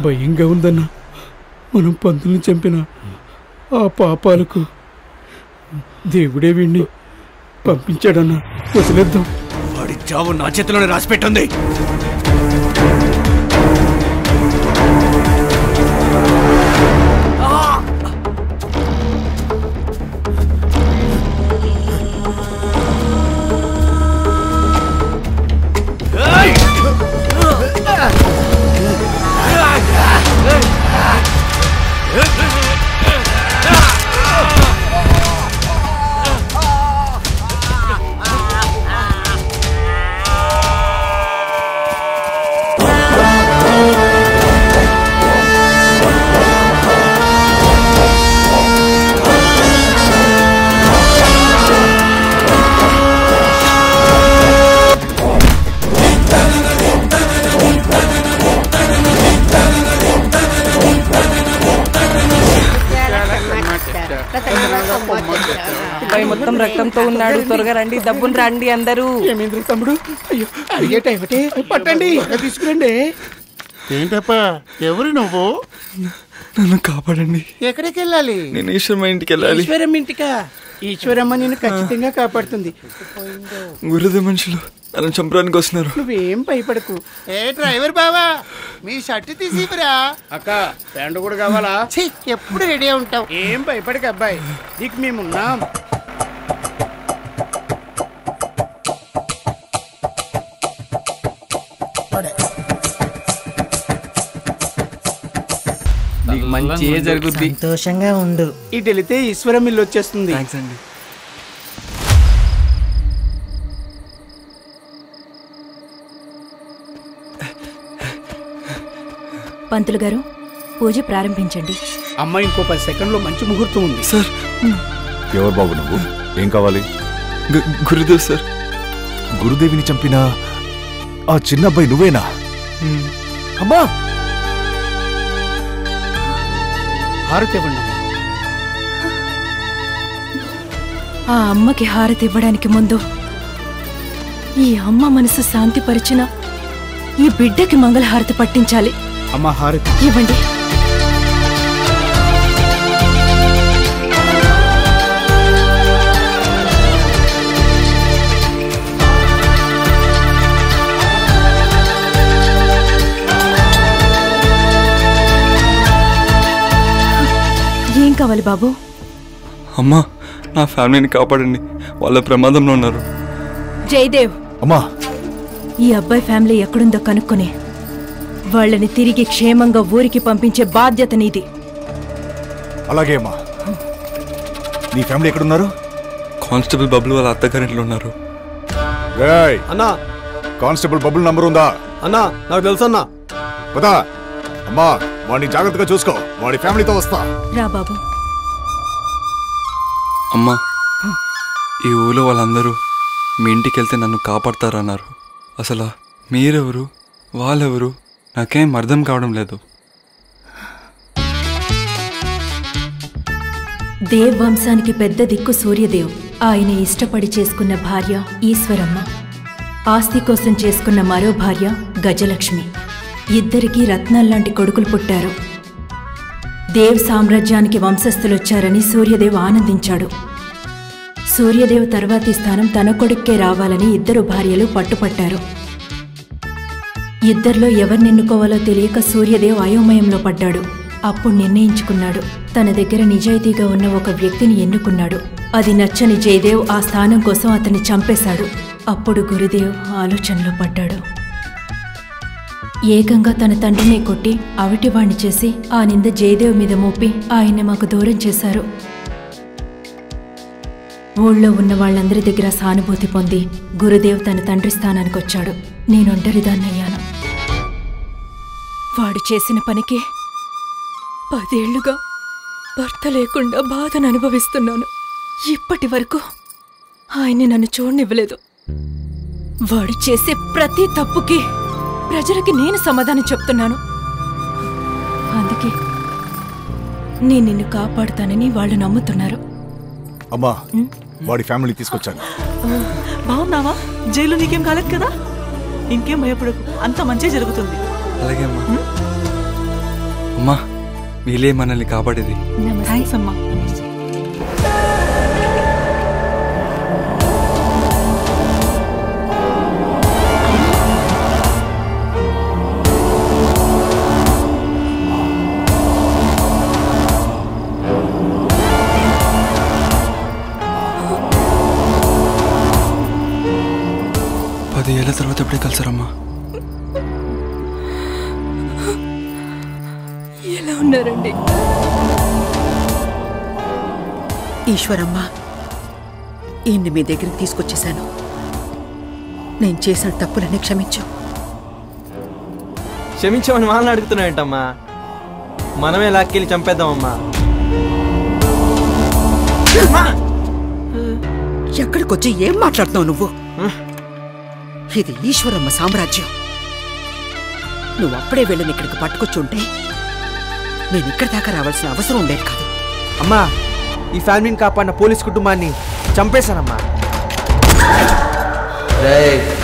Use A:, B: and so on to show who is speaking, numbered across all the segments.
A: భయంగా ఉందన్నా. మనం పంతుల్ని చంపిన ఆ పాపాలకు దేవుడే వీణ్ణి పంపించాడన్నా. వదిలేద్దాం.
B: వాడి చావు నా చేతిలోనే రాసిపెట్టుంది.
C: మొత్తం రక్తంతో ఉన్నాడు. త్వరగా రండి, దబ్బుని రండి అందరూ.
A: ఏమేంద్ర తమ్ముడు? అయ్యో అడిగే టైం పట్టండి, తీసుకురండి.
D: ఏంటప్పా, ఎవరు నువ్వు?
E: నన్ను కాపాడండి.
D: ఎక్కడికి వెళ్ళాలి?
E: నేను ఈశ్వరమ్మ ఇంటికి వెళ్ళాలి.
A: ఈశ్వరమ్మ ఇంటికా? ఈశ్వరమ్మ నేను ఖచ్చితంగా కాపాడుతుంది.
E: గురుదేవ్ మనుషులు నన్ను చంపడానికి వస్తున్నారు.
A: నువ్వేం భయపడకు.
D: ఏ డ్రైవర్ బావా, మీ షర్ట్ తీసిరా.
A: అక్క ప్యాంటు కూడా కావాలా?
D: ఎప్పుడు రెడీ ఉంటావు.
A: ఏం భయపడక అబ్బాయి, నీకు మేమున్నాం.
B: మంచి జరుగుద్ది.
F: సంతోషంగా ఉండు.
A: ఇటు వెళితే ఈశ్వరం ఇల్లు వచ్చేస్తుంది.
E: థ్యాంక్స్ అండి.
G: పంతులు గారు, పూజ ప్రారంభించండి.
A: అమ్మ ఇంకో 10 సెకండ్లో మంచి ముహూర్తం ఉంది.
E: సార్.
H: ఎవరు బాబు నువ్వు? ఏం కావాలి?
E: గురుదేవ్ సార్.
H: గురుదేవిని చంపిన ఆ చిన్న అబ్బాయి నువ్వేనా? అమ్మా,
A: హారతి ఇవ్వండి.
G: ఆ అమ్మకి హారతి ఇవ్వడానికి ముందు ఈ అమ్మ మనసు శాంతిపరిచిన ఈ బిడ్డకి మంగళహారతి పట్టించాలి.
A: అమ్మ హారతి
G: ఇవ్వండి. ఏం కావాలి బాబు?
E: అమ్మా, నా ఫ్యామిలీని కాపాడండి, వాళ్ళ ప్రమాదంలో ఉన్నారు.
G: జయదేవ్,
H: అమ్మా,
G: ఈ అబ్బాయి ఫ్యామిలీ ఎక్కడుందో కనుక్కొని వాళ్ళని తిరిగి క్షేమంగా ఊరికి పంపించే బాధ్యత నీది.
H: అలాగే అమ్మా. నీ ఫ్యామిలీ ఎక్కడున్నారు?
E: కానిస్టేబుల్ బబుల్ వాళ్ళ అత్తగారింట్లో ఉన్నారు.
H: అన్నా, కానిస్టేబుల్ బబుల్ నంబర్ ఉందా?
B: అన్నా నాకు తెలుసు అన్నా.
H: పదా అమ్మా, వాడిని జాగ్రత్తగా చూసుకో. వాడి ఫ్యామిలీతో వస్తా.
G: రా బాబు.
E: అమ్మా, ఈ ఊళ్ళో వాళ్ళందరూ మీ ఇంటికి వెళ్తే నన్ను కాపాడతారన్నారు. అసలు మీరెవరు, వాళ్ళెవరు, నాకేం అర్థం కావడం లేదు.
G: దేవ్ వంశానికి పెద్ద దిక్కు సూర్యదేవ్. ఆయన ఇష్టపడి చేసుకున్న భార్య ఈశ్వరమ్మ, ఆస్తి కోసం చేసుకున్న మరో భార్య గజలక్ష్మి. ఇద్దరికీ రత్నాల్లాంటి కొడుకులు పుట్టారు. దేవ్ సామ్రాజ్యానికి వంశస్థులొచ్చారని సూర్యదేవ్ ఆనందించాడు. సూర్యదేవ్ తర్వాతి స్థానం తన కొడుక్కే రావాలని ఇద్దరు భార్యలు పట్టుపట్టారు. ఇద్దరిలో ఎవరినెన్నుకోవాలో తెలియక సూర్యదేవ్ అయోమయంలో పడ్డాడు. అప్పుడు నిర్ణయించుకున్నాడు, తన దగ్గర నిజాయితీగా ఉన్న ఒక వ్యక్తిని ఎన్నుకున్నాడు. అది నచ్చని జయదేవ్ ఆ స్థానం కోసం అతన్ని చంపేశాడు. అప్పుడు గురుదేవ్ ఆలోచనలో పడ్డాడు. ఏకంగా తన తండ్రిని కొట్టి అవిటివాణ్ణి చేసి ఆ నింద జయదేవ్ మీద మోపి ఆయన్ని మాకు దూరం చేశారు. ఊళ్ళో ఉన్న వాళ్ళందరి దగ్గర సానుభూతి పొంది గురుదేవ్ తన తండ్రి స్థానానికి వచ్చాడు. నేనొంటరిదాన్నయ్యాను. వాడు చేసిన పనికి 10 ఏళ్లుగా భర్త లేకుండా బాధను అనుభవిస్తున్నాను. ఇప్పటి వరకు ఆయన్ని నన్ను చూడనివ్వలేదు. వాడు చేసే ప్రతి తప్పుకి ప్రజలకి నేను సమాధానం చెప్తున్నాను. అందుకే నేను నిన్ను కాపాడుతానని వాళ్ళు నమ్ముతున్నారు.
H: అమ్మా, వాడి ఫ్యామిలీ తీసుకొచ్చాను.
C: బాగున్నావా? జైలు నీకేం కాలేదు కదా? ఇంకేం భయపడకు, అంత మంచి జరుగుతుంది.
E: అలాగే అమ్మా. అమ్మా వీలే మనల్ని కాపాడేది.
C: థ్యాంక్స్ అమ్మా.
E: ఏళ్ళ తర్వాత ఎప్పుడే కలిసారమ్మా?
C: ఎలా ఉన్నారండి?
F: ఈశ్వరమ్మ, ఈయన్ని మీ దగ్గరికి తీసుకొచ్చేశాను. నేను చేసిన తప్పులన్నీ క్షమించు.
B: క్షమించమని వాళ్ళని అడుగుతున్నాయంటమ్మా. మనమే లాక్కెళ్ళి చంపేద్దామమ్మా.
F: ఎక్కడికొచ్చి ఏం మాట్లాడుతున్నావు నువ్వు? ఇది ఈశ్వరమ్మ సామ్రాజ్యం. నువ్వు అప్పుడే వెళ్ళని ఇక్కడికి పట్టుకొచ్చుంటే నేను ఇక్కడి దాకా రావాల్సిన అవసరం ఉండేది కాదు.
B: అమ్మా, ఈ ఫ్యామిలీని కాపాడిన పోలీస్ కుటుంబాన్ని చంపేశానమ్మా.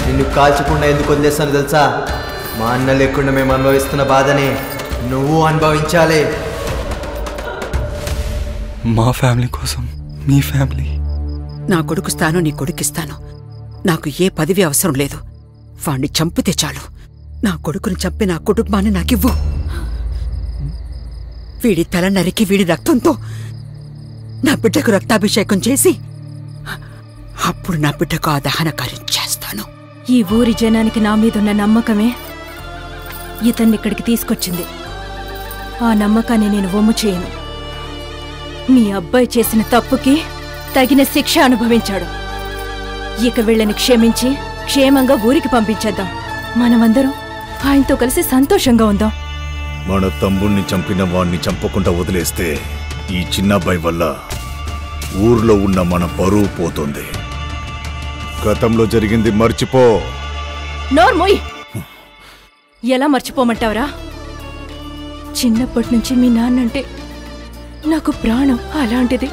B: నిన్ను కాల్చకుండా ఎందుకు వదిలేస్తాను తెలుసా? మా అన్న లేకుండా మేము అనుభవిస్తున్న బాధని నువ్వు అనుభవించాలి.
E: మా ఫ్యామిలీ కోసం మీ ఫ్యామిలీ.
F: నా కొడుకు స్థానం నీ కొడుకిస్తాను. నాకు ఏ పదవి అవసరం లేదు. వాణ్ణి చంపితే చాలు. నా కొడుకుని చంపి నా కుటుంబాన్ని నాకివ్వు. వీడి తల నరికి వీడి రక్తంతో నా బిడ్డకు రక్తాభిషేకం చేసి అప్పుడు నా బిడ్డకు ఆ దహన కార్యం చేస్తాను.
G: ఈ ఊరి జనానికి నా మీదున్న నమ్మకమే ఇతన్ని ఇక్కడికి తీసుకొచ్చింది. ఆ నమ్మకాన్ని నేను వమ్ము చేయను. మీ అబ్బాయి చేసిన తప్పుకి తగిన శిక్ష అనుభవించాడు. ఇక వీళ్ళని క్షమించి క్షేమంగా ఊరికి పంపించేద్దాం. మనమందరం ఆయనతో కలిసి సంతోషంగా ఉందాం.
H: మన తమ్ముణ్ణి చంపిన వాణ్ణి చంపకుండా వదిలేస్తే ఈ చిన్నబ్బాయి వల్ల ఊర్లో ఉన్న మన పరువు పోతుంది. గతంలో జరిగింది మర్చిపో.
G: నోర్మోయ్, ఎలా మర్చిపోమంటావరా? చిన్నప్పటి నుంచి మీ నాన్నంటే నాకు ప్రాణం. అలాంటిది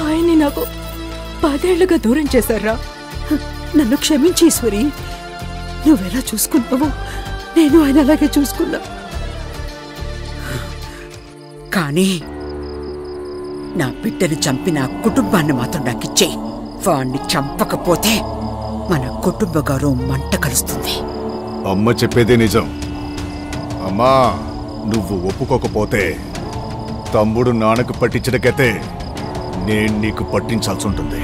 G: ఆయన్ని నాకు 10 ఏళ్లుగా దూరం చేశారా?
F: నన్ను క్షమించి ఈశ్వరి. నువ్వెలా చూసుకున్నావో నేను ఆయన అలాగే చూసుకున్నా. కానీ నా బిడ్డను చంపి నా కుటుంబాన్ని మాత్రం నాకిచ్చేయి. వాణ్ణి చంపకపోతే మన కుటుంబ గౌరవం మంట కలుస్తుంది.
H: అమ్మ చెప్పేదే నిజం. అమ్మా, నువ్వు ఒప్పుకోకపోతే తమ్ముడు నాన్నకు పట్టించిన గతే నేను నీకు పట్టించాల్సి ఉంటుంది.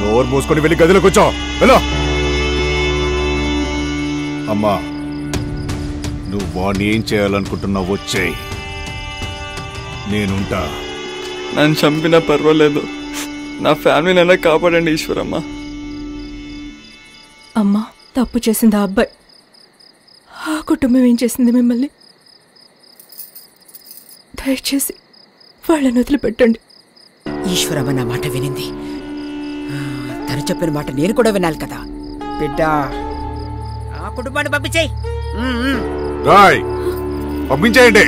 H: నోరు మూసుకొని వెళ్ళి గదిలోకి వచ్చా. వెళ్ళా. అమ్మా, నువ్వు వాణ్ణి ఏం చేయాలనుకుంటున్నావు వచ్చేయి, నేనుంటా.
E: నన్ను చంపినా పర్వాలేదు, నా ఫ్యామిలీని ఎలా కాపాడండి ఈశ్వరమ్మ.
G: అమ్మా, తప్పు చేసింది ఆ అబ్బాయి. ఆ కుటుంబం ఏం చేసింది మిమ్మల్ని? దయచేసి వాళ్ళని వదిలిపెట్టండి.
F: ఈశ్వరమ్మ నా మాట వినింది. తను చెప్పిన మాట నేను కూడా వినాలి కదా. బిడ్డ, ఆ కుటుంబాన్ని పంపించేయి.
H: పంపించేయండి.